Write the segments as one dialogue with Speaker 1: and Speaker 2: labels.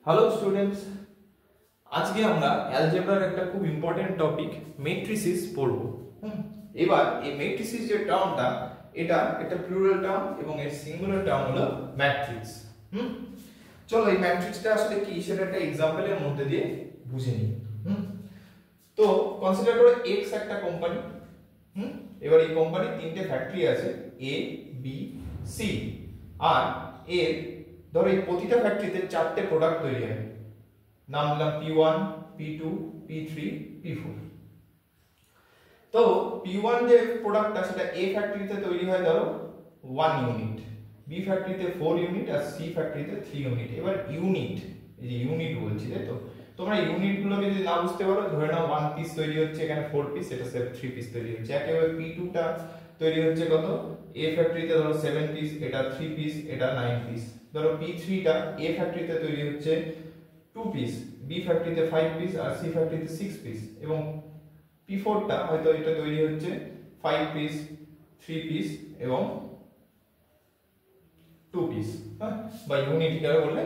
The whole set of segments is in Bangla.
Speaker 1: হ্যালো স্টুডেন্টস, আজকে আমরা অ্যালজেব্রার একটা খুব ইম্পর্টেন্ট টপিক মেট্রিসিস পড়ব। এবার এই মেট্রিসিস যে টার্মটা, এটা একটা প্লুরাল টার্ম এবং এর সিঙ্গুলার টার্ম হলো ম্যাট্রিক্স। চলো এই ম্যাট্রিক্সটা আসলে কি সেটা একটা এক্সাম্পলের মধ্যে দিয়ে বুঝে নিই। তো কনসিডার করো এক্স একটা কোম্পানি। এবার এই কোম্পানির তিনটে ফ্যাক্টরি আছে, এ বি সি, আর এর ধরো এই প্রতিটা ফ্যাক্টরিতে চারটে প্রোডাক্ট তৈরি হয়। নাম দিলাম P1, P2, P3, P4। তো P1 যে প্রোডাক্টটা সেটা A ফ্যাক্টরিতে তৈরি হয় ধরো 1 ইউনিট, B ফ্যাক্টরিতে 4 ইউনিট আর C ফ্যাক্টরিতে 3 ইউনিট। এবার ইউনিট, এই যে ইউনিট বলছি তাই তো, তোমরা ইউনিট গুলোকে যদি না বুঝতে পারো, ধরে নাও 1 পিস তৈরি হচ্ছে, এখানে 4 পিস, এটা 3 পিস তৈরি হচ্ছে। একেবারে P2 টা তৈরি হচ্ছে কত, A ফ্যাক্টরিতে ধরো 7 পিস, এটা 3 পিস, এটা 9 পিস। ধরো P3 টা A ফ্যাক্টরিতে তৈরি হচ্ছে 2 পিস, B ফ্যাক্টরিতে 5 পিস আর C ফ্যাক্টরিতে 6 পিস, এবং P4 টা হয়তো এটা তৈরি হচ্ছে 5 পিস, 3 পিস এবং 2 পিস, হ্যাঁ, বা ইউনিট হিসাবে বললে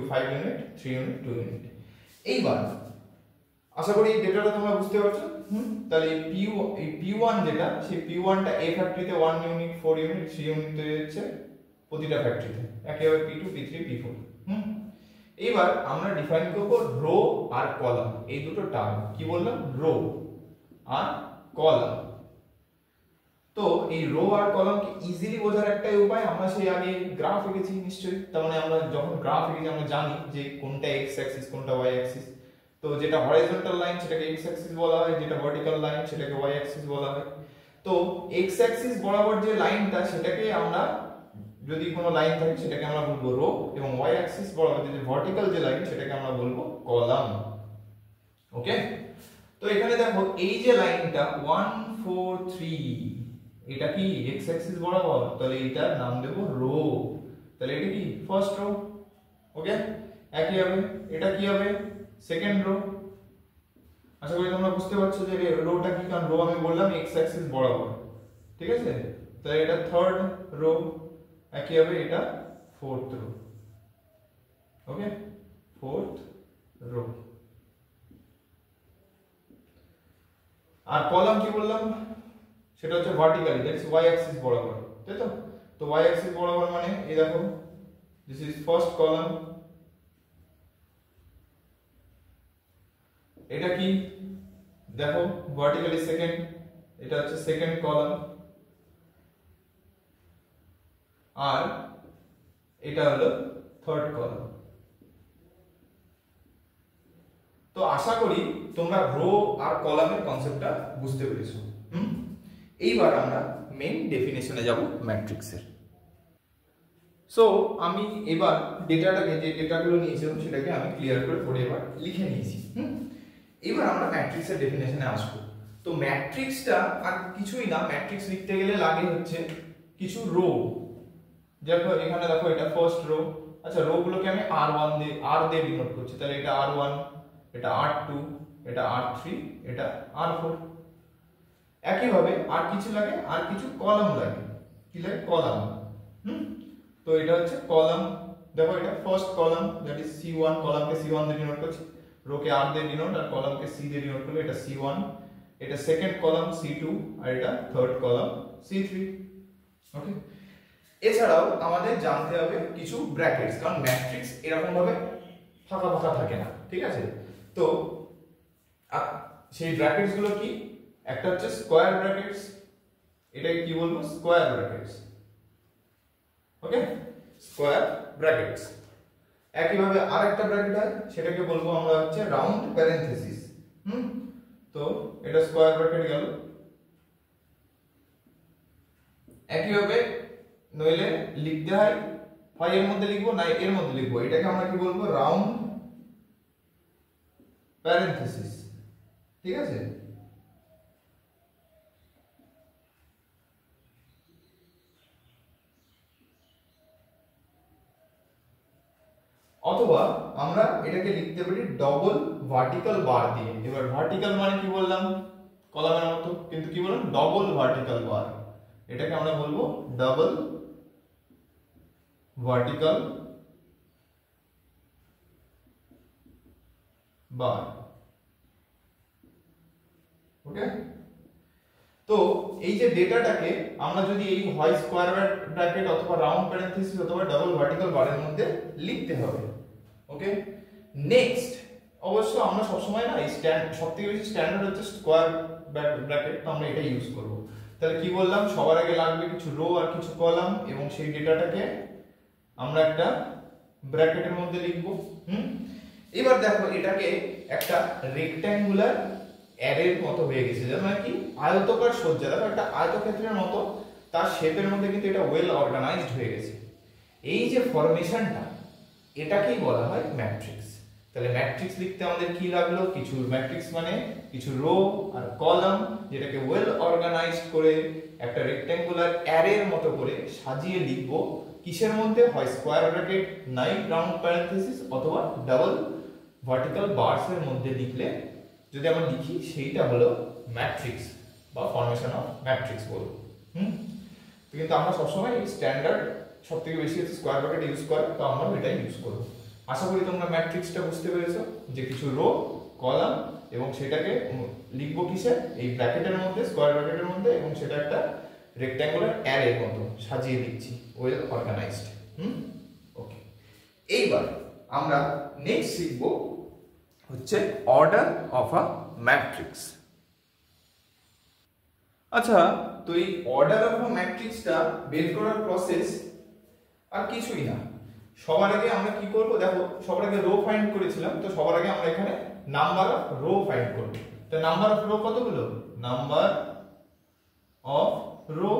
Speaker 1: 5 ইউনিট, 3 ইউনিট, 2 ইউনিট। এইবার আশা করি এই ডেটাটা তোমরা বুঝতে পারছো। তাহলে এই P1 যেটা, সেই P1 টা A ফ্যাক্টরিতে 1 ইউনিট, 4 ইউনিট, 3 ইউনিট তৈরি হচ্ছে প্রতিটা ফ্যাক্টরিতে, একেবারে P2, P3, P4। এইবার আমরা ডিফাইন করব রো আর কলাম, এই দুটো টার্ম। কি বললাম? রো আর কলাম। তো এই রো আর কলামকে ইজিলি বোঝার একটাই উপায়, আমরা সেই আগে গ্রাফ এঁকেছি নিশ্চয়ই। তার মানে আমরা যখন গ্রাফ এঁকেছি আমরা জানি যে কোনটা এক্স অ্যাক্সিস কোনটা ওয়াই অ্যাক্সিস। তো যেটা হরাইজন্টাল লাইন সেটাকে এক্স অ্যাক্সিস বলা হয়, যেটা ভার্টিক্যাল লাইন সেটাকে ওয়াই অ্যাক্সিস বলা হয়। তো এক্স অ্যাক্সিস বরাবর যে লাইনটা, সেটাকে আমরা, যদি কোনো লাইন থাকে সেটাকে আমরা বলবো রো, এবং ওয়াই অ্যাক্সিস বরাবর যে ভার্টিক্যাল যে লাইন সেটাকে আমরা বলবো কলাম। ওকে, তো এখানে দেখো এই যে লাইনটা 1 4 3, এটা কি এক্স অ্যাক্সিস বরাবর, তাহলে এটার নাম দেব রো। তাহলে এটা কি ফার্স্ট রো। ওকে, একই হবে এটা কি হবে সেকেন্ড রো। আশা করি তোমরা বুঝতে পারছো যে রোটা কি, কারণ রো আমি বললাম এক্স অ্যাক্সিস বরাবর, ঠিক আছে। তাহলে এটা থার্ড রো, একই হবে এটা ফোর্থ রো। ওকে, ফোর্থ রো। আর কলাম কি বললাম, সেটা হচ্ছে ভার্টিক্যালি, দ্যাটস ওয়াই অ্যাক্সিস বরাবর, তাই তো। তো ওয়াই অ্যাক্সিস বরাবর মানে এই দেখো, দিস ইজ ফার্স্ট কলাম, এটা কি দেখো ভার্টিক্যালি সেকেন্ড, এটা হচ্ছে সেকেন্ড কলাম, আর এটা হলো থার্ড কলাম। তো আশা করি তোমরা রো আর কলামের কনসেপ্টটা বুঝতে পেরেছো। এইবার আমরা মেইন ডেফিনেশনে যাব ম্যাট্রিক্সের। সো আমি এবার ডেটাটাকে, যে ডেটাগুলো নিয়েছিলাম সেটাকে আমি ক্লিয়ার করে পড়ে এবার লিখে নিয়েছি। এবার আমরা ম্যাট্রিক্সের ডেফিনেশনে আসবো। তো ম্যাট্রিক্সটা আর কিছুই না, ম্যাট্রিক্স লিখতে গেলে লাগে হচ্ছে কিছু রো। দেখো এখানে দেখো এটা ফার্স্ট রো। আচ্ছা, রো গুলোকে আমি R1 দিয়ে, R দিয়ে ডিনোট করছি। তাহলে এটা R1, এটা R2, এটা R3, এটা R4। একই ভাবে আর কিছু লাগে, আর কিছু কলাম লাগে। কি লাগে? কলাম। তো এটা হচ্ছে কলাম। দেখো এটা first column, that is C1, কলামকে C1 দিয়ে ডিনোট করছি, রোকে R দিয়ে ডিনোট আর কলামকে C দিয়ে ডিনোট করলে এটা C1, এটা সেকেন্ড কলাম C2, আর এটা থার্ড কলাম C3। ওকে, এছাড়াও আমাদের জানতে হবে কিছু ব্র্যাকেটস, কারণ ম্যাট্রিক্স এরকম ভাবে ফাঁকা ফাঁকা থাকে না, ঠিক আছে। তো সেই ব্র্যাকেটস গুলো কি, একটা হচ্ছে স্কয়ার ব্র্যাকেটস, এটাকে কি বলবো? Square brackets. Okay, square brackets. একই ভাবে আরেকটা ব্র্যাকেট হয়, সেটাকে বলবো আমরা হচ্ছে রাউন্ড প্যারেনথেসিস। তো এটা স্কয়ার ব্র্যাকেট গেল। একই ভাবে নইলে লিখতে হয়, হয় এর মধ্যে লিখবো না এর মধ্যে লিখবো, এটাকে আমরা কি বলবো? রাউন্ড প্যারেনথেসিস, ঠিক আছে। অথবা আমরা এটাকে লিখতে পারি ডবল ভার্টিক্যাল বার দিয়ে। এবার ভার্টিক্যাল মানে কি বললাম? কলামের মতো, কিন্তু কি বললাম? ডবল ভার্টিক্যাল বার। এটাকে আমরা বলবো ডাবল ভার্টিক্যাল বার। ওকে, তো এই যে ডেটাটাকে আমরা যদি এই হয় স্কয়ার ব্র্যাকেট অথবা রাউন্ড প্যারেনথেসিস অথবা ডাবল ভার্টিক্যাল বারের মধ্যে লিখতে হবে। ওকে, নেক্সট অবশ্য আমরা সবসময় না এই সবথেকে বেশি স্ট্যান্ডার্ড হচ্ছে স্কয়ার ব্র্যাকেট, তো আমরা এটা ইউজ করব। তাহলে কি বললাম, সবার আগে লাগবে কিছু রো আর কিছু কলাম, এবং সেই ডেটাটাকে আমরা একটা ব্র্যাকেটের মধ্যে লিখব। এবার দেখো এটাকে একটা রেক্ট্যাঙ্গুলার অ্যারের মতো হয়ে গেছে, যেমন কি আয়তকার সজ্জা, দেখো একটা আয়তক্ষেত্রের মতো তার শেপের মধ্যে কিন্তু এটা ওয়েল অর্গানাইজড হয়ে গেছে। এই যে ফরমেশনটা, এটাকেই বলা হয় ম্যাট্রিক্স। তাহলে ম্যাট্রিক্স লিখতে আমাদের কি লাগলো, কিছু ম্যাট্রিক্স মানে কিছু রো আর কলাম, যেটাকে ওয়েল অর্গানাইজড করে একটা রেক্ট্যাঙ্গুলার অ্যারের মতো করে সাজিয়ে লিখব। কিসের মধ্যে, হয় স্কয়ার ব্র্যাকেট নাই রাউন্ড প্যারেনথেসিস অথবা ডাবল ভার্টিক্যাল বারস এর মধ্যে লিখলে যদি আমরা লিখি সেইটা হলো ম্যাট্রিক্স বা ফরমেশন অফ ম্যাট্রিক্স বলবো। কিন্তু আমরা সবসময় এই স্ট্যান্ডার্ড সবথেকে বেশি হচ্ছে স্কয়ার ব্র্যাকেট ইউজ করে, তো আমরা এটাই ইউজ করব। আশা করি তোমরা ম্যাট্রিক্সটা বুঝতে পেরেছো, যে কিছু রো কলাম এবং সেটাকে লিখবো কিসে, এই ব্র্যাকেটের মধ্যে, স্কয়ার ব্র্যাকেটের মধ্যে, এবং সেটা একটা রেক্ট্যাঙ্গুলার অ্যারের মতো সাজিয়ে দিচ্ছি, ওয়েল অর্গানাইজড। ওকে, এইবার আমরা নেক্সট শিখব হচ্ছে অর্ডার অফ আ ম্যাট্রিক্স। আচ্ছা, তো এই অর্ডার অফ আ ম্যাট্রিক্সটা বের করার প্রসেস আর কিছুই না। সবার আগে আমরা কি করব, দেখো সবার আগে রো ফাইন্ড করেছিলাম, তো সবার আগে আমরা এখানে নাম্বার অফ রো ফাইন্ড করব। তো নাম্বার অফ রো কতগুলো, নাম্বার অফ রো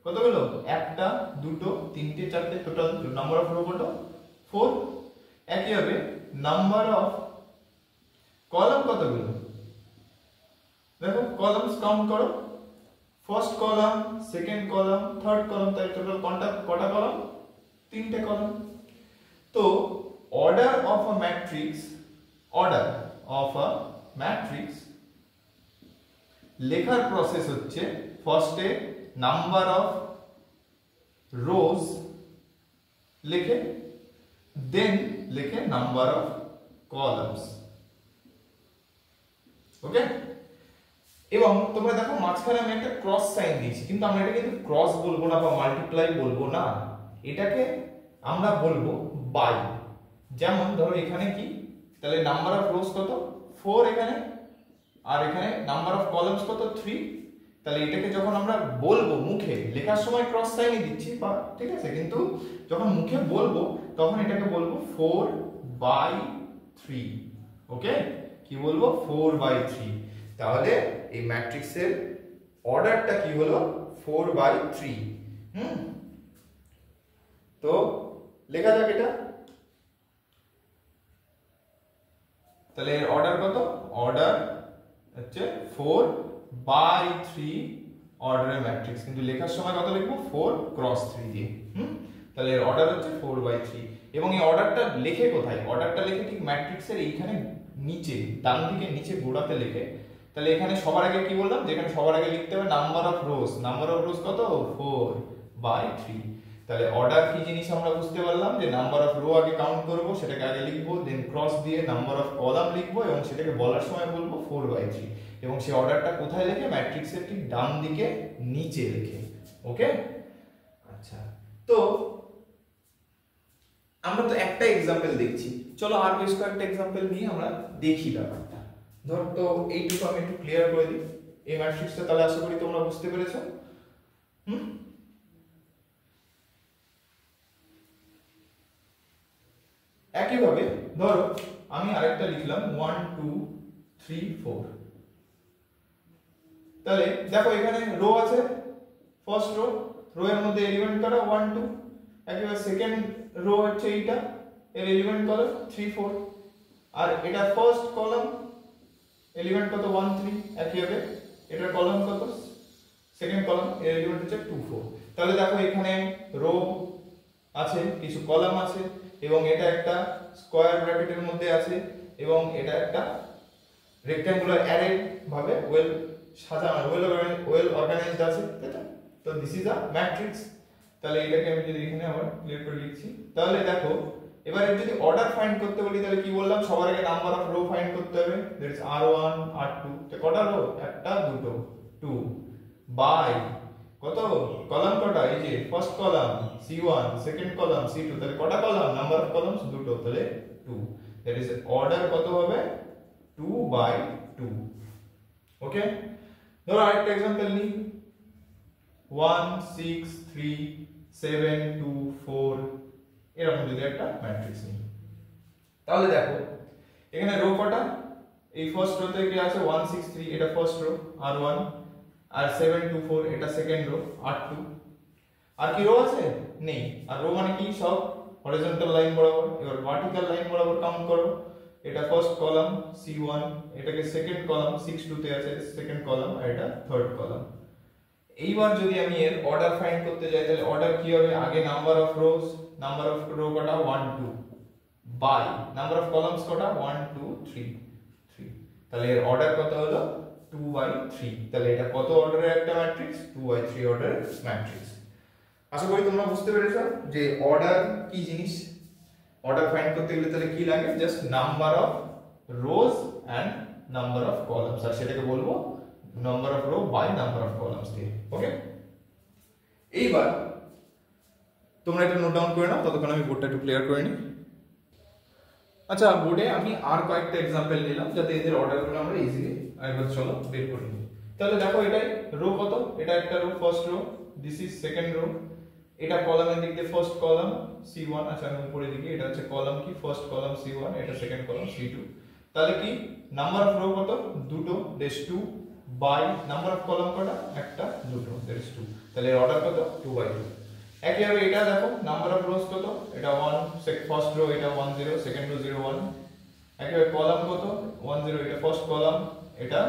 Speaker 1: কতগুলো, একটা দুটো তিনটে চারটে, টোটাল নাম্বার অফ রো কত, 4। একই হবে নাম্বার অফ কলাম কতগুলো, দেখো কলামস কাউন্ট করো, first column, second column, third column, তাই টোটাল কটা কলাম, তিনটে কলাম। তো order of a matrix, order of a matrix লেখার প্রসেস হচ্ছে ফার্স্টে নাম্বার অফ রোজ লিখে, দেন লিখে নাম্বার অফ কলামস। ওকে, এবং তোমরা দেখো মাঝখানে আমি একটা ক্রস সাইন দিয়েছি, কিন্তু আমরা এটা কিন্তু ক্রস বলবো না বা মাল্টিপ্লাই বলবো না, এটাকে আমরা বলবো বাই। যেমন ধরো এখানে কি, তাহলে নাম্বার অফ রোজ কত, 4 এখানে, আর এখানে নাম্বার অফ কলামস কত, 3। তাহলে এটাকে যখন আমরা বলবো, মুখে লেখার সময় ক্রস সাইনই দিচ্ছি বা ঠিক আছে, কিন্তু যখন মুখে বলবো তখন এটাকে বলবো 4/3। ওকে, কি বলবো, 4/3। তাহলে এই ম্যাট্রিক্সের অর্ডারটা কি হলো, 4/3। তো লেখা যাক এটা, তাহলে এর অর্ডার কত, অর্ডার হচ্ছে 4/3 অর্ডারের ম্যাট্রিক্স, কিন্তু লেখার সময় কত লিখবো, 4×3 দিয়ে। তাহলে এর অর্ডার হচ্ছে 4/3। এবং এই অর্ডারটা লেখে কোথায়, অর্ডারটা লেখে ঠিক ম্যাট্রিক্সের এইখানে নিচে, ডান দিকে নিচে গোড়াতে লেখে। তাহলে এখানে সবার আগে কি বললাম, যে এখানে সবার আগে লিখতে হবে number of rows, number of rows কত, 4/3। তাহলে অর্ডার কি জিনিস আমরা বুঝতে পারলাম, যে নাম্বার অফ রো আগে কাউন্ট করব, সেটাকে আগে লিখবো, দেন ক্রস দিয়ে নাম্বার অফ কলাম লিখবো, এবং সেটাকে বলার সময় বলবো 4/3। এবং সেই অর্ডারটা কোথায় লেখে, ম্যাট্রিক্সের ঠিক ডান দিকে নিচে লেখে। ওকে, আচ্ছা, তো আমরা তো একটা এক্সাম্পল দেখছি, চলো আর বেশ কয়েকটা এক্সাম্পল নিয়ে আমরা দেখি ব্যাপারটা। ধর, তো এইটুকু আমি একটু ক্লিয়ার করে দিই এই ম্যাট্রিক্সটা, তাহলে আশা করি তোমরা বুঝতে পেরেছো। একইভাবে ধরো আমি আরেকটা লিখলাম 1 2 3 4। তাহলে দেখো এখানে রো আছে, ফার্স্ট রো, রো এর মধ্যে এলিমেন্ট করা 1 2, একইভাবে সেকেন্ড রো হচ্ছে এইটা, এর এলিমেন্ট কত 3 4, আর এটা ফার্স্ট কলাম, এলিমেন্ট কত 1 3, একইভাবে এটার কলাম কত, সেকেন্ড কলাম, এর এলিমেন্ট হচ্ছে 2 4। তাহলে দেখো এখানে রো আছে, কিছু কলাম আছে, এবং এটা একটা স্কয়ার ব্র্যাকেটের মধ্যে আছে, এবং এটা একটা রেক্ট্যাঙ্গুলার অ্যারে ভাবে ওয়েল সাজানো, ওয়েল অর্গানাইজড আছে, তাই তো? তো দিস ইজ আ ম্যাট্রিক্স। তাহলে এটাকে আমি যদি এখানে আবার ক্লিয়ার করে লিখছি, তাহলে দেখো এবারে যদি অর্ডার ফাইন্ড করতে বলি তাহলে কি বললাম, সবার আগে নাম্বার অফ রো ফাইন্ড করতে হবে, দ্যাট ইজ r1 r2, তো কটা রো, একটা দুটো 2, বাই কত কলাম কটা, এই যে first column c1, second column c2, তাহলে কটা কলাম, নাম্বার অফ কলামস দুটো, তাহলে 2, দ্যাট ইজ অর্ডার কত হবে 2/2। ওকে, ধরো আরেকটা एग्जांपल নিই, 1 6 3 7 2 4, এরকম যদি একটা ম্যাট্রিক্স নিই, তাহলে দেখো এখানে রো কটা, এই ফার্স্ট রোতে কি আছে 1 6 3, এটা ফার্স্ট রো r1, আর 7 2 4 এটা সেকেন্ড রো r2, আর কি রো আছে নেই, আর রো মানে কি সব হরিজন্টাল লাইন বরাবর। এবার ভার্টিক্যাল লাইন বরাবর কাউন্ট করো, এটা ফার্স্ট কলাম c1, এটাকে সেকেন্ড কলাম 6 2 তে আছে সেকেন্ড কলাম, আর এটা থার্ড কলাম। এইবার যদি আমি এর অর্ডার ফাইন্ড করতে যাই তাহলে অর্ডার কি হবে, আগে number of rows, number of rho কটা 1 2, বাই নাম্বার অফ কলামস কটা 1 2 3 3, তাহলে এর অর্ডার কত হলো 2/3। তাহলে এটা কত অর্ডারের একটা ম্যাট্রিক্স, 2/3 অর্ডারের ম্যাট্রিক্স। আশা করি তোমরা বুঝতে পেরেছো যে অর্ডার কি জিনিস। অর্ডার ফাইন্ড করতে গেলে তাহলে কি লাগে, just number of rows and number of columns, আর সেটাকে বলবো number of row by number of columns দিয়ে। ওকে, এইবার তোমরা এটা নোট ডাউন করে নাও, ততক্ষণ আমি বোর্ডটা একটু ক্লিয়ার করে নিই। আচ্ছা, বোর্ডে আমি আর কয়েকটা एग्जांपल নিলাম যাতে এদের অর্ডারগুলো আমরা ইজিলি একবার চলো বের করে নিই। তাহলে দেখো এটাই রো কত, এটা একটা rho first rho, this is second rho, এটা কলামের দিক দিয়ে ফার্স্ট কলাম c1, আচ্ছা আমি উপরের দিকে, এটা হচ্ছে কলাম কি ফার্স্ট কলাম c1, এটা সেকেন্ড কলাম c2, তাহলে কি নাম্বার অফ রো কত দুটো, that's 2, by number of column কত একটা দুটো, দ্যাটস 2, তাহলে এর অর্ডার কত 2/2। একইভাবে এটা দেখো নাম্বার অফ রোজ কত, এটা 1, ফার্স্ট রো এটা 1 0, সেকেন্ড রো 0 1, একইভাবে কলাম কত 1 0, এটা ফার্স্ট কলাম, এটা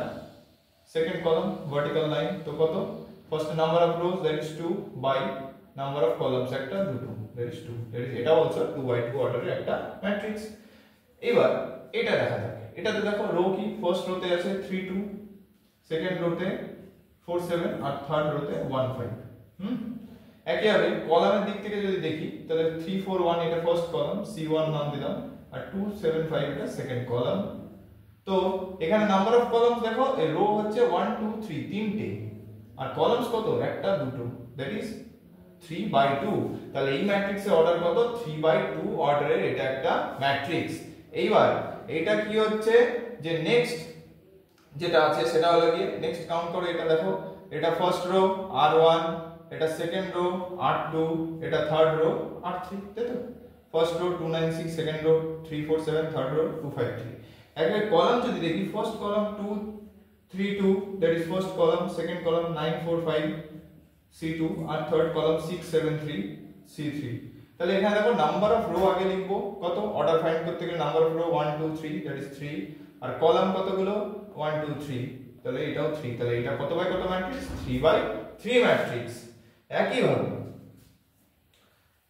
Speaker 1: সেকেন্ড কলাম ভার্টিক্যাল লাইন, তো কত first number of rows that is 2 by number of columns একটা দুটো, দ্যাট ইজ 2, দ্যাট ইজ এটা অলসো 2/2 অর্ডারের একটা ম্যাট্রিক্স। এবার এটা দেখা যাক, এটাতে দেখো রো কি, ফার্স্ট রোতে আছে 3 2, সেকেন্ড রোতে 4 7, আর থার্ড রোতে 1 5। একইভাবে কলামের দিক থেকে যদি দেখি তাহলে 3 4 1 এটা ফার্স্ট কলাম c1 নাম দিলাম, আর 2 7 5 এটা সেকেন্ড কলাম। তো এখানে নাম্বার অফ কলামস দেখো, এই রো হচ্ছে 1 2 3 তিনটে, আর কলামস কত একটা দুটো, দ্যাট ইজ 3/2। তাহলে এই ম্যাট্রিক্সের অর্ডার কত 3/2 অর্ডারের এটা একটা ম্যাট্রিক্স। এইবার এটা কি হচ্ছে যে নেক্সট যেটা আছে সেটা হলো কি, নেক্সট কাউন্ট করো, এটা দেখো এটা ফার্স্ট রো r1, এটা সেকেন্ড রো r2, এটা থার্ড রো r3, তাই তো first row 2 9 6, second row 3 4 7, third row 2 5 3। একবার কলাম যদি দেখি, first column 2 3 2, that is first column, second column 9 4 5 c2, আর থার্ড কলাম 6 7 3 c3। তাহলে এখানে দেখো নাম্বার অফ রো আগে লিখবো কত, অর্ডার ফাইন্ড করতে গেলে number of row 1 2 3, that is 3, আর কলাম কতগুলো 1 2 3, তাহলে এটাও 3, তাহলে এটা কত বাই কত ম্যাট্রিক্স 3/3 ম্যাট্রিক্স। একইভাবে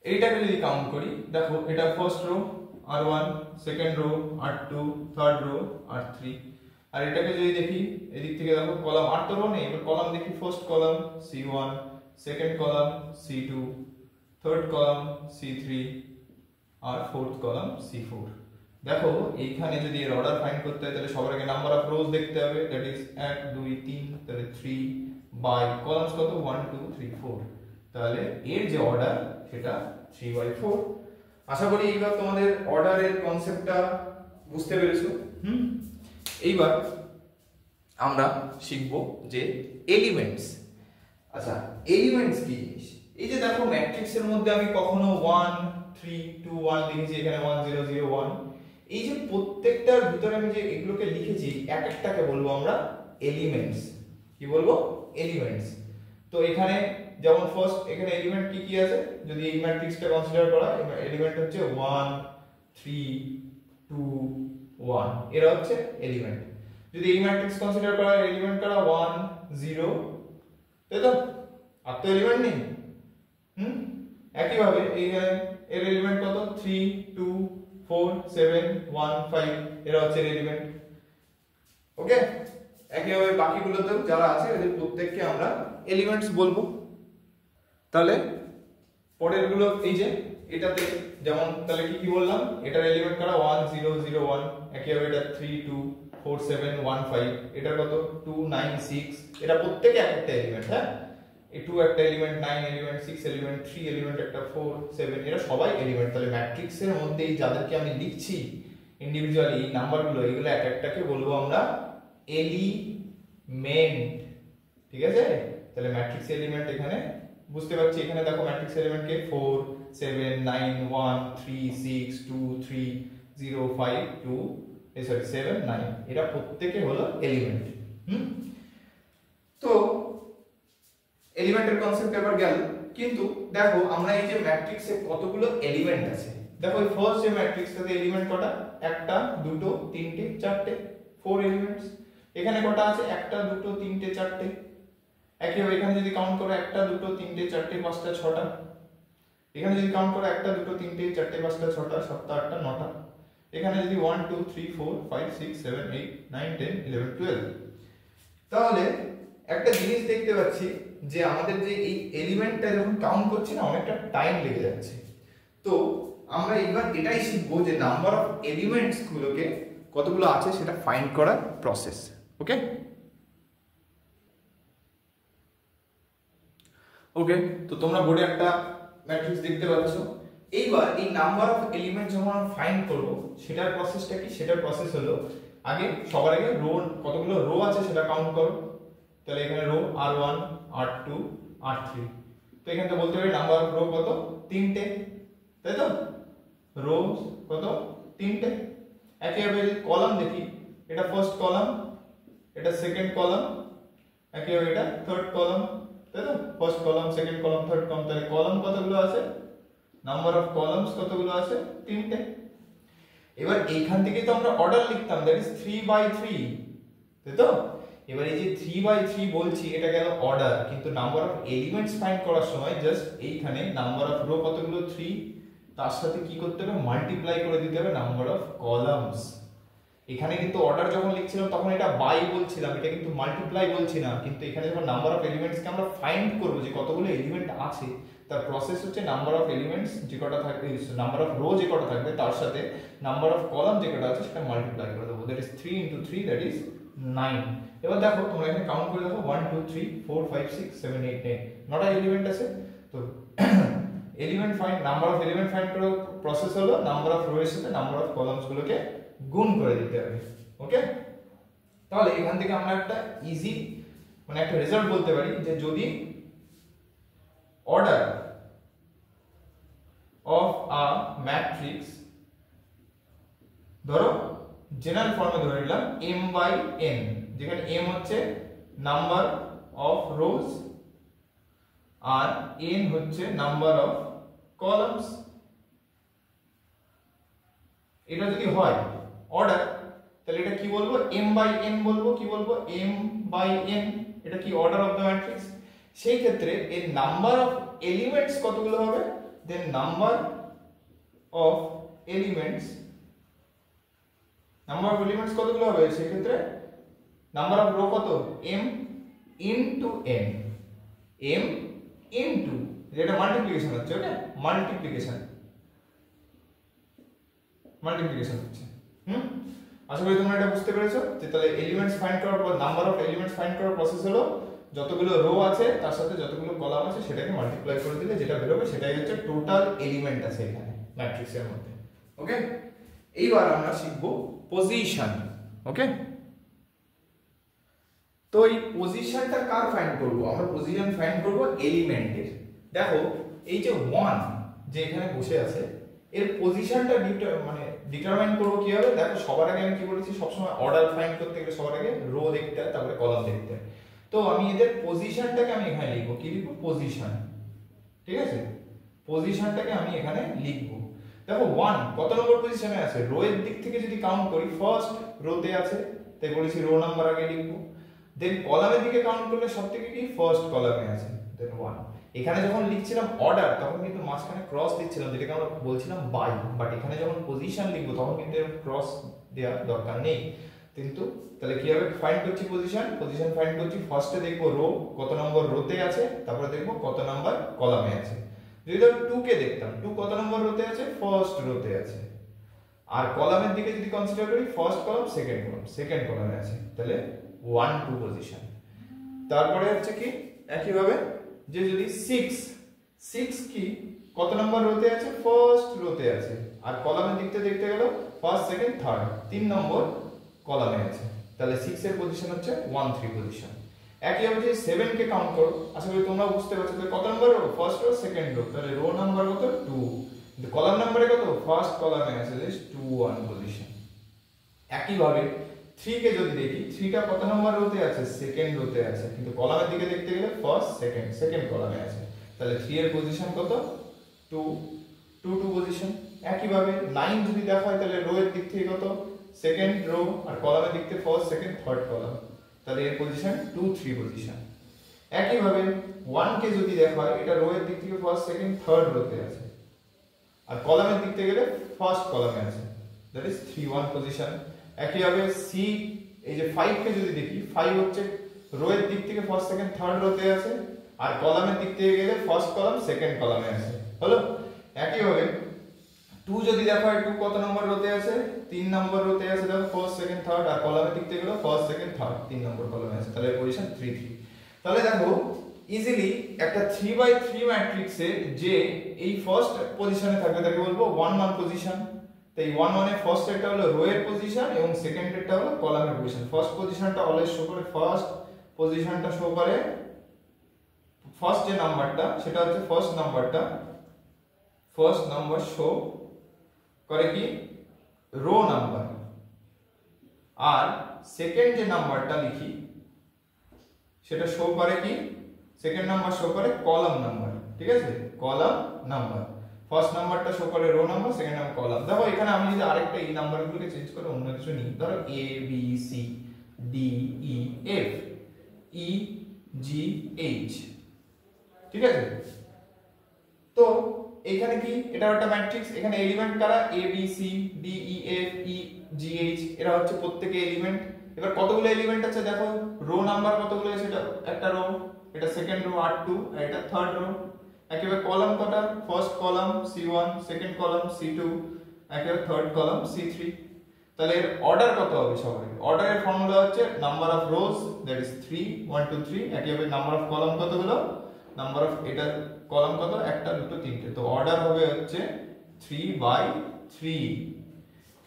Speaker 1: এইটাকে যদি কাউন্ট করি, দেখো এটা first row r1, second rho r2, third rho r3, আর এটাকে যদি দেখি এদিক থেকে দেখো কলাম আর তো রো নেই, এবার কলাম দেখি first column c1, second column c2, third column c3, আর ফোর্থ কলাম c4। দেখো এইখানে যদি এর অর্ডার ফাইন্ড করতে হয় তাহলে সবার আগে নাম্বার অফ রোজ দেখতে হবে, দ্যাট ইজ 1 2 3, তাহলে 3 বাই কলামস কত 1 2 3 4, তাহলে এর যে অর্ডার সেটা 3/4। আশা করি এইবার তোমাদের অর্ডারের কনসেপ্টটা বুঝতে পেরেছো। এইবার আমরা শিখব যে এলিমেন্টস। আচ্ছা, এলিমেন্টস কি জিনিস? এই যে দেখো ম্যাট্রিক্সের মধ্যে আমি কখনো 1 3 2 1 লিখেছি, এখানে 1 0 0 1, এই যে প্রত্যেকটার ভিতরে আমি যে এগুলোকে লিখেছি এক একটাকে বলবো আমরা এলিমেন্টস। কি বলবো? এলিমেন্টস। তো এখানে যেমন ফার্স্ট এখানে এলিমেন্ট কি কি আছে, যদি এই ম্যাট্রিক্সটা কনসিডার করা, এলিমেন্ট হচ্ছে 1 3 2 1, এরা হচ্ছে এলিমেন্ট। যদি এই ম্যাট্রিক্স কনসিডার করা, এলিমেন্ট কারা 1 0, তাই তো? আর তো এলিমেন্ট নেই। একইভাবে এইখানে এর এলিমেন্ট কত 3 2 4 7 1 5, এরা হচ্ছে এলিমেন্ট। ওকে, একইভাবে বাকিগুলোতেও যারা আছে এদের প্রত্যেককে আমরা এলিমেন্টস বলবো। তাহলে পরের গুলো এই যে এটাতে যেমন তাহলে কি কি বললাম, এটার এলিমেন্ট করা 1 0 0 1, একইভাবে এটা 3 2 4 7 1 5, এটা কত 2 9 6, এটা প্রত্যেকে এক একটা এলিমেন্ট। হ্যাঁ, এই 2 একটা এলিমেন্ট, 9 এলিমেন্ট, 6 এলিমেন্ট, 3 এলিমেন্ট একটা, 4 7, এরা সবাই এলিমেন্ট। তাহলে ম্যাট্রিক্সের মধ্যে এই যাদেরকে আমি লিখছি ইন্ডিভিজুয়ালি এই নাম্বারগুলো, এগুলো এক একটাকে বলবো আমরা এলিমেন্ট। ঠিক আছে, তাহলে ম্যাট্রিক্স এলিমেন্ট এখানে বুঝতে পারছি। এখানে দেখো ম্যাট্রিক্স এলিমেন্টকে 4 7 9 1 3 6 2 3 0 5 2 7 9, এরা প্রত্যেকে হলো এলিমেন্ট। তো এলিমেন্টের কনসেপ্ট এবার গেল। কিন্তু দেখো আমরা এই যে ম্যাট্রিক্সে কতগুলো এলিমেন্ট আছে, দেখো এই ফার্স্ট যে ম্যাট্রিক্সটাতে এলিমেন্ট কটা, একটা দুটো তিনটে চারটে, 4 এলিমেন্টস। এখানে কটা আছে, একটা দুটো তিনটে চারটে। একইভাবে এখানে যদি কাউন্ট করো একটা দুটো তিনটে চারটে পাঁচটা ছটা, এখানে যদি কাউন্ট করো একটা দুটো তিনটে চারটে পাঁচটা ছটা সাতটা আটটা নটা, এখানে যদি 1 2 3 4 5 6 7 8 9 10 11 12। তাহলে একটা জিনিস দেখতে পাচ্ছি যে আমাদের যে এই এলিমেন্টটা যখন কাউন্ট করছি না, অনেকটা টাইম লেগে যাচ্ছে। তো আমরা এবার এটাই শিখবো যে নাম্বার অফ এলিমেন্টস গুলোকে কতগুলো আছে সেটা ফাইন্ড করার প্রসেস। ওকে ওকে, তো তোমরা বোর্ডে একটা ম্যাট্রিক্স দেখতে পাচ্ছ। এইবার এই নাম্বার অফ এলিমেন্ট যখন আমরা ফাইন্ড করব, সেটার প্রসেসটা কি? সেটার প্রসেস হলো আগে সবার আগে রো, কতগুলো রো আছে সেটা কাউন্ট করো। তাহলে এখানে রো r1 r2 r3, তো এখানে তো বলতে পারি নাম্বার অফ রো কত, তিনটে, তাই তো? রো কত, তিনটে। একইভাবে যদি কলাম দেখি, এটা ফার্স্ট কলাম, এটা সেকেন্ড কলাম, একইভাবে এটা থার্ড কলাম, তাই তো? First column second column third column, তাহলে কলাম কতগুলো আছে, নাম্বার অফ কলামস কতগুলো আছে, তিনটে। এবার এইখান থেকে তো আমরা অর্ডার লিখতাম, দ্যাট ইজ 3/3, তাই তো? এবার এই যে 3/3 বলছি, এটা গেল অর্ডার, কিন্তু নাম্বার অফ এলিমেন্টস ফাইন্ড করার সময় জাস্ট এইখানে নাম্বার অফ রো কতগুলো 3, তার সাথে কি করতে হবে, মাল্টিপ্লাই করে দিতে হবে নাম্বার অফ কলামস। এখানে কিন্তু অর্ডার যখন লিখছিলাম তখন এটা বাই বলছিলাম, এটা কিন্তু মাল্টিপ্লাই বলছি না। কিন্তু এখানে যখন নাম্বার অফ এলিমেন্টসকে আমরা ফাইন্ড করব যে কতগুলো এলিমেন্ট আছে, তার প্রসেস হচ্ছে নাম্বার অফ এলিমেন্টস যে কটা থাকবে, নাম্বার অফ রো যে কটা থাকবে তার সাথে নাম্বার অফ কলাম যে কটা আছে সেটা মাল্টিপ্লাই করে দেবো, দ্যাট ইজ 3 * 3, দ্যাট ইজ 9। এবার দেখো তোমরা এখানে কাউন্ট করে দেখো 1 2 3 4 5 6 7 8 9, নটা এলিমেন্ট আছে। তো element find, number of element find করার প্রসেস হলো নাম্বার অফ রো এর সাথে নাম্বার অফ কলামস গুলোকে গুণ করে দিতে হবে। ওকে, তাহলে এখান থেকে আমরা একটা ইজি মানে একটা রেজাল্ট বলতে পারি যে যদি অর্ডার অফ আ ম্যাট্রিক্স, ধরো জেনারেল ফর্মে ধরে নিলাম m/n, যেখানে m হচ্ছে নাম্বার অফ রোজ আর n হচ্ছে নাম্বার অফ কলামস। এটা যদি হয় অর্ডার, তাহলে এটা কি বলবো, m/n বলবো। কি বলবো, m/n, এটা কি অর্ডার অফ দ্য ম্যাট্রিক্স। সেই ক্ষেত্রে এর নাম্বার অফ এলিমেন্টস কতগুলো হবে, then number of elements, number of elements কতগুলো হবে, সেই ক্ষেত্রে নাম্বার অফ রো কত, m into n, m into, যেটা মাল্টিপ্লিকেশন হচ্ছে, ওকে, মাল্টিপ্লিকেশন হচ্ছে। আশা করি তোমরা এটা বুঝতে পেরেছো যে তাহলে এলিমেন্টস ফাইন্ড করার পর নাম্বার অফ এলিমেন্টস ফাইন্ড করার প্রসেস হলো যতগুলো রো আছে তার সাথে যতগুলো কলাম আছে সেটাকে মাল্টিপ্লাই করে দিলে যেটা বেরোবে সেটাই হচ্ছে টোটাল এলিমেন্ট আছে এখানে ম্যাট্রিক্সের মধ্যে। ওকে, এইবার আমরা শিখব পজিশন। ওকে, তো এই পজিশনটা কার ফাইন্ড করব, আমরা পজিশন ফাইন্ড করব এলিমেন্টের। দেখো এই যে 1 যে এখানে বসে আছে, এর পজিশনটা মানে ডিটারমাইন করব কিভাবে, দেখো সবার আগে আমি কি বলেছি, সবসময় অর্ডার ফাইন্ড করতে গেলে সবার আগে রো দেখতে হয়, তারপরে কলাম দেখতে হয়। তো আমি এদের পজিশনটাকে আমি এখানে লিখবো, কি লিখবো, পজিশন। ঠিক আছে, পজিশনটাকে আমি এখানে লিখবো। দেখো 1 কত নম্বর পজিশনে আছে, রো এর দিক থেকে যদি কাউন্ট করি ফার্স্ট রোতে আছে, তাই বলেছি রো নাম্বার আগে লিখবো। দেন কলামের দিকে কাউন্ট করলে সবথেকে কি ফার্স্ট কলামে আছে, দেন 1। এখানে যখন লিখছিলাম অর্ডার তখন কিন্তু মাঝখানে ক্রস দিচ্ছিলাম, যেটাকে আমরা বলছিলাম বাই, বাট এখানে যখন পজিশন লিখবো তখন কিন্তু এর ক্রস দেওয়ার দরকার নেই। কিন্তু তাহলে কিভাবে ফাইন্ড করছি পজিশন, পজিশন ফাইন্ড করছি ফার্স্টে দেখবো রো কত নম্বর রোতে আছে, তারপরে দেখবো কত নম্বর কলামে আছে। যদি ধরো 2 কে দেখতাম, 2 কত নম্বর রোতে আছে, ফার্স্ট রোতে আছে। আর কলামের দিকে যদি কনসিডার করি, ফার্স্ট কলাম সেকেন্ড কলামে আছে, তাহলে 1 2 পজিশন। তারপরে হচ্ছে কি একইভাবে যে যদি 6 কি কত নম্বর রোতে আছে, ফার্স্ট রোতে আছে। আর কলামের দিক থেকে দেখতে গেল ফার্স্ট সেকেন্ড থার্ড 3 নম্বর কলামে আছে, তাহলে 6 এর পজিশন হচ্ছে 1 3 পজিশন। একইভাবে যদি 7 কে কাউন্ট করো, আশা করি তোমরা বুঝতে পারছো তাহলে কত number row, first row second row, তাহলে রো নাম্বার কত 2, কিন্তু কলাম নাম্বারে কত, ফার্স্ট কলামে আছে জাস্ট 2 1 পজিশন। একইভাবে 3 কে যদি দেখি, 3 টা কত নম্বর রোতে আছে, সেকেন্ড রোতে আছে, কিন্তু কলামের দিকে দেখতে গেলে ফার্স্ট সেকেন্ড কলামে আছে, তাহলে 3 এর পজিশন কত 2 2 2 পজিশন। একইভাবে 9 যদি দেখা হয় তাহলে রো এর দিক থেকে কত, সেকেন্ড রো, আর কলামের দিক থেকে ফার্স্ট সেকেন্ড থার্ড কলাম, তাহলে এর পজিশন 2 3 পজিশন। একইভাবে 1 কে যদি দেখা হয়, এটা রো এর দিক থেকে ফার্স্ট সেকেন্ড থার্ড রোতে আছে, আর কলামের দিক থেকে গেলে ফার্স্ট কলামে আছে, দ্যাট ইজ 3 1 পজিশন। একইভাবে সি, এই যে 5 কে যদি দেখি, 5 হচ্ছে রো এর দিক থেকে ফার্স্ট সেকেন্ড থার্ড রোতে আছে, আর কলামের দিক থেকে গেলে ফার্স্ট কলাম সেকেন্ড কলামে আছে, হলো। একইভাবে 2 যদি দেখা হয়, 2 কত নম্বর রোতে আছে, 3 নম্বর রোতে আছে, দেখো ফার্স্ট সেকেন্ড থার্ড, আর কলামের দিক থেকে গেলে ফার্স্ট সেকেন্ড থার্ড 3 নম্বর কলামে আছে, তাহলে পজিশন 3 3। তাহলে দেখো ইজিলি একটা 3x3 ম্যাট্রিক্সে যে এই ফার্স্ট পজিশনে থাকবে তাকে বলবো 1 1 পজিশন। তাই 1 1 এর ফার্স্ট এরটা হলো রো এর পজিশন এবং সেকেন্ড এরটা হলো কলামের পজিশন। ফার্স্ট পজিশনটা অলওয়েজ শো করে, ফার্স্ট পজিশনটা শো করে, ফার্স্ট যে নাম্বারটা সেটা হচ্ছে ফার্স্ট নাম্বার শো করে কি, রো নাম্বার, আর সেকেন্ড যে নাম্বারটা লিখি সেটা শো করে কি, সেকেন্ড নাম্বার শো করে কলাম নাম্বার, ঠিক আছে, কলাম নাম্বার। ফার্স্ট নাম্বারটা শো করে rho number, second number column. দেখো এখানে আমি যদি আরেকটা এই নাম্বারগুলোকে চেঞ্জ করে অন্য কিছু নিই, ধরো A B C D E F E G H, ঠিক আছে। তো এখানে কি, এটা একটা ম্যাট্রিক্স, এখানে এলিমেন্ট কারা, A B C D E F E G H, এরা হচ্ছে প্রত্যেকটা এলিমেন্ট। এবার কতগুলো এলিমেন্ট আছে দেখো, রো নাম্বার কতগুলো আছে, এটা একটা রো, এটা সেকেন্ড রো R2, আর এটা থার্ড রো। একেবারে কলাম কটা, first column C1, second column C2, একেবারে থার্ড কলাম C3। তাহলে এর অর্ডার কত হবে সবার, অর্ডারের ফর্মুলা হচ্ছে number of rows, that is 3 1 2 3। একেবারে নাম্বার অফ কলাম কতগুলো, নাম্বার অফ এটা কলাম কত, একটা দুটো তিনটে, তো অর্ডার হবে হচ্ছে 3/3।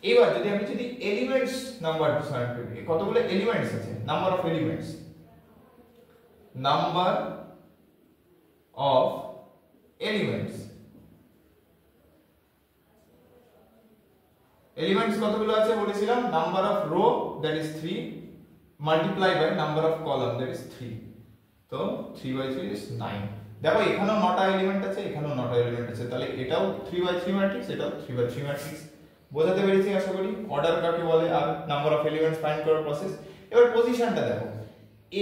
Speaker 1: এবার যদি আমি এলিমেন্টস নাম্বার ডিফাইন করি, কতগুলো এলিমেন্টস আছে, number of elements, number of elements, elements কতগুলো আছে বলেছিলাম, number of row that is 3 multiply by number of column that is 3, তো 3/3 ইজ 9। দেখো এখানেও 9টা এলিমেন্ট আছে, এখানেও 9টা এলিমেন্ট আছে, তাহলে এটাও 3/3 ম্যাট্রিক্স, এটাও 3/3 ম্যাট্রিক্স। বোঝাতে পেরেছি আশা করি অর্ডার কাকে বলে আর নাম্বার অফ এলিমেন্টস ফাইন্ড করার প্রসেস। এবার পজিশনটা দেখো,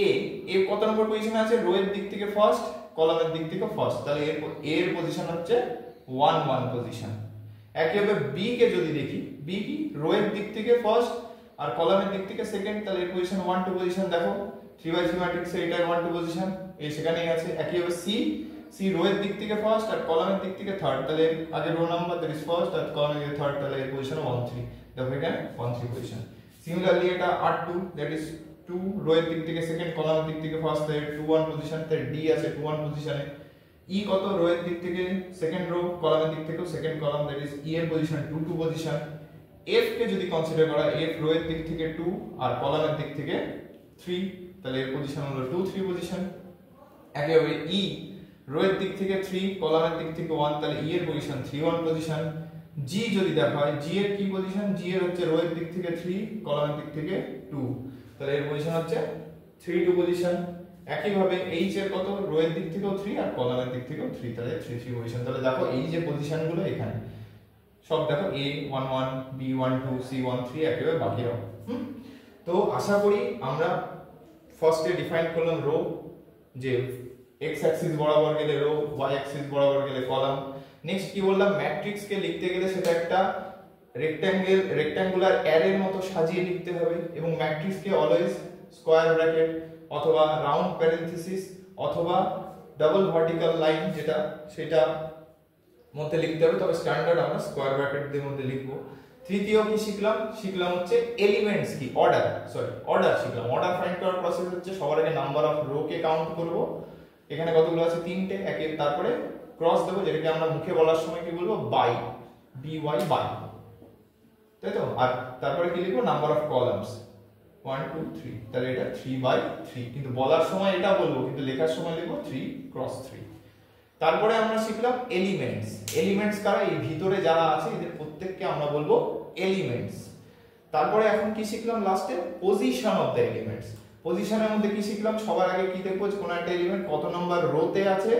Speaker 1: এ কত নম্বর পজিশনে আছে, রো এর দিক থেকে ফার্স্ট, কলামের দিক থেকে ফার্স্ট, তাহলে এর পজিশন হচ্ছে 1 1 পজিশন। একইভাবে বি কে যদি দেখি, বি কি রো এর দিক থেকে ফার্স্ট আর কলামের দিক থেকে সেকেন্ড, তাহলে এর পজিশন 1 2 পজিশন। দেখো 3/3 ম্যাট্রিক্সে এটা 1 2 পজিশন, এই সেখানেই আছে। একইভাবে সি রো এর দিক থেকে ফার্স্ট আর কলামের দিক থেকে থার্ড, তাহলে আগে row number that is first আর কলামের দিকে থার্ড, তাহলে এর পজিশন 1 3। দেখো এখানে 1 3 পজিশন। সিমিলারলি এটা R2 দ্যাট ইজ 2 রো এর দিক থেকে সেকেন্ড, কলামের দিক থেকে ফার্স্ট, তাহলে 2 1 পজিশন, তাহলে ডি আছে 2 1 পজিশনে। ই কত, রো এর দিক থেকে সেকেন্ড রো, কলামের দিক থেকেও সেকেন্ড কলাম, দ্যাট ইজ ই এর পজিশন 2 2 পজিশন। এফ কে যদি কনসিডার করা, এফ রো এর দিক থেকে 2 আর কলামের দিক থেকে 3, তাহলে এর পজিশন হলো 2 3 পজিশন। একইভাবে ই রো এর দিক থেকে 3 কলামের দিক থেকে 1, তাহলে ই এর পজিশন 3 1 পজিশন। জি যদি দেখা হয়, জি এর কি পজিশন, জি এর হচ্ছে রো এর দিক থেকে 3 কলামের দিক থেকে 2, তাহলে এর পজিশন হচ্ছে 3 2 পজিশন। একইভাবে এইচ এর কত, রো এর দিক থেকেও 3 আর কলামের দিক থেকেও 3, তাহলে 3 3 পজিশন। তাহলে দেখো এই যে পজিশনগুলো এখানে সব দেখো a 1 1 b 1 2 c 1 3 একেবারে বাকি রাখো। তো আশা করি আমরা ফার্স্টে ডিফাইন করলাম রো, যে x অ্যাক্সিস বরাবর গেলে রো, y অ্যাক্সিস বরাবর গেলে কলাম। নেক্সট কি বললাম, ম্যাট্রিক্স কে লিখতে গেলে সেটা একটা রেক্ট্যাঙ্গুলার অ্যারের মতো সাজিয়ে লিখতে হবে, এবং ম্যাট্রিক্স কে অলওয়েজ স্কয়ার ব্র্যাকেট অথবা রাউন্ড প্যারেনথেসিস অথবা ডাবল ভার্টিক্যাল লাইন যেটা সেটা মধ্যে লিখতে হবে, তবে স্ট্যান্ডার্ড আমরা স্কোয়ার ব্র্যাকেট দিয়ে মধ্যে লিখবো। তৃতীয় কি শিখলাম হচ্ছে এলিমেন্টস কি, অর্ডার শিখলাম। অর্ডার ফাইন্ড করার প্রসেস হচ্ছে সবার আগে number of rho K count করব, এখানে কতগুলো আছে 3টে, তারপরে ক্রস দেবো, যেটাকে আমরা মুখে বলার সময় কি বলবো, বাই, BY বাই, তাই তো। আর তারপরে কি লিখবো, নাম্বার অফ কলামস 1 2 3, তাহলে এটা 3/3, কিন্তু বলার সময় এটা বলবো, কিন্তু লেখার সময় লিখবো 3 × 3। তারপরে আমরা শিখলাম এলিমেন্টস কারা, এই ভিতরে যারা আছে এদের প্রত্যেককে আমরা বলবো এলিমেন্টস। তারপরে এখন কি শিখলাম লাস্টে, পজিশন অফ দ্য এলিমেন্টস। পজিশনের মধ্যে কি শিখলাম, সবার আগে কি দেখবো, কোন একটা এলিমেন্ট কত নাম্বার রোতে আছে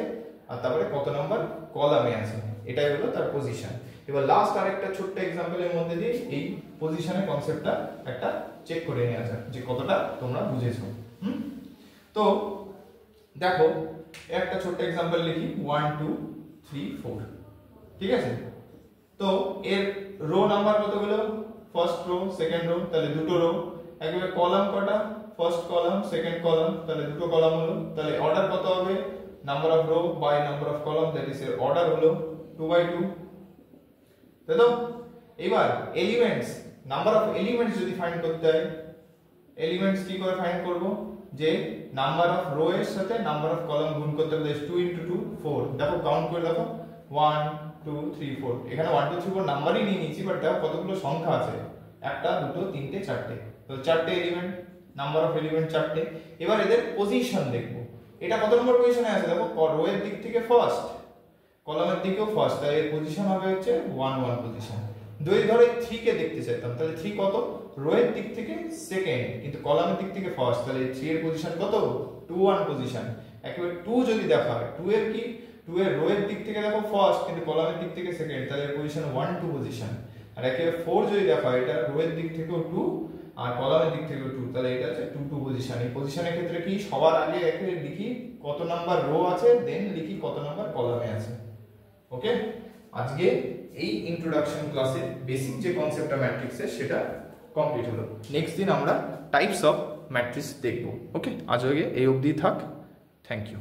Speaker 1: আর তারপরে কত নাম্বার কলামে আছে, এটাই হলো তার পজিশন। এবার লাস্ট আরেকটা ছোট্ট এক্সাম্পলের মধ্যে দিয়ে এই পজিশনের কনসেপ্টটা একটা চেক করে নেওয়া যাক যে কতটা তোমরা বুঝেছো। তো দেখো একটা ছোট্ট এক্সাম্পল লিখি, 1 2 3 4, ঠিক আছে। তো এর রো নাম্বার কতগুলো, ফার্স্ট রো সেকেন্ড রো, তাহলে দুটো রো। একবারে কলাম কটা, ফার্স্ট কলাম সেকেন্ড কলাম, তাহলে দুটো কলাম হলো। তাহলে অর্ডার কত হবে, number of row by number of column, that is এর অর্ডার হলো 2/2, তাই তো। এবার এলিমেন্টস, নাম্বার অফ এলিমেন্টস যদি ফাইন্ড করতে হয়, এলিমেন্টস কি করে ফাইন্ড করব, যে নাম্বার অফ রো এর সাথে নাম্বার অফ কলাম গুণ করতে হবে, 2 × 2 4। দেখো কাউন্ট করে দেখো, 1 2 3 4, এখানে 1 2 3 4 নাম্বারই নিয়ে নিয়েছি, বাট দেখো কতগুলো সংখ্যা আছে, একটা দুটো তিনটে চারটে, তো চারটে এলিমেন্ট, নাম্বার অফ এলিমেন্ট চারটে। এবার এদের পজিশন দেখব, এটা কত নম্বর পজিশনে আছে, দেখো রো এর দিক থেকে ফার্স্ট, কলামের দিকেও ফার্স্ট, তাই এর পজিশন হবে হচ্ছে 1 1 পজিশন। যদি ধরে 3 কে দেখতে চাইতাম, তাহলে 3 কত, রো এর দিক থেকে সেকেন্ড কিন্তু কলামের দিক থেকে ফার্স্ট, তাহলে 3 এর পজিশন কত, 2 1 পজিশন। একেবারে 2 যদি দেখা হয়, 2 এর কি, 2 এর রো এর দিক থেকে দেখো ফার্স্ট কিন্তু কলামের দিক থেকে সেকেন্ড, তাহলে এর পজিশন 1 2 পজিশন। আর একেবারে 4 যদি দেখা হয়, এটা রো এর দিক থেকেও 2 আর কলামের দিক থেকেও 2, তাহলে এটা হচ্ছে 2 2 পজিশন। এই পজিশনের ক্ষেত্রে কি, সবার আগে একেবারে লিখি কত নাম্বার রো আছে, দেন লিখি কত নাম্বার কলামে আছে। ওকে, আজকে এই ইন্ট্রোডাকশন ক্লাসে বেসিক যে কনসেপ্টটা ম্যাট্রিক্সের সেটা কমপ্লিট হলো। নেক্সট দিন আমরা টাইপস অফ ম্যাট্রিক্স দেখব। ওকে, আজ আগে এই অবধি থাক। Thank you.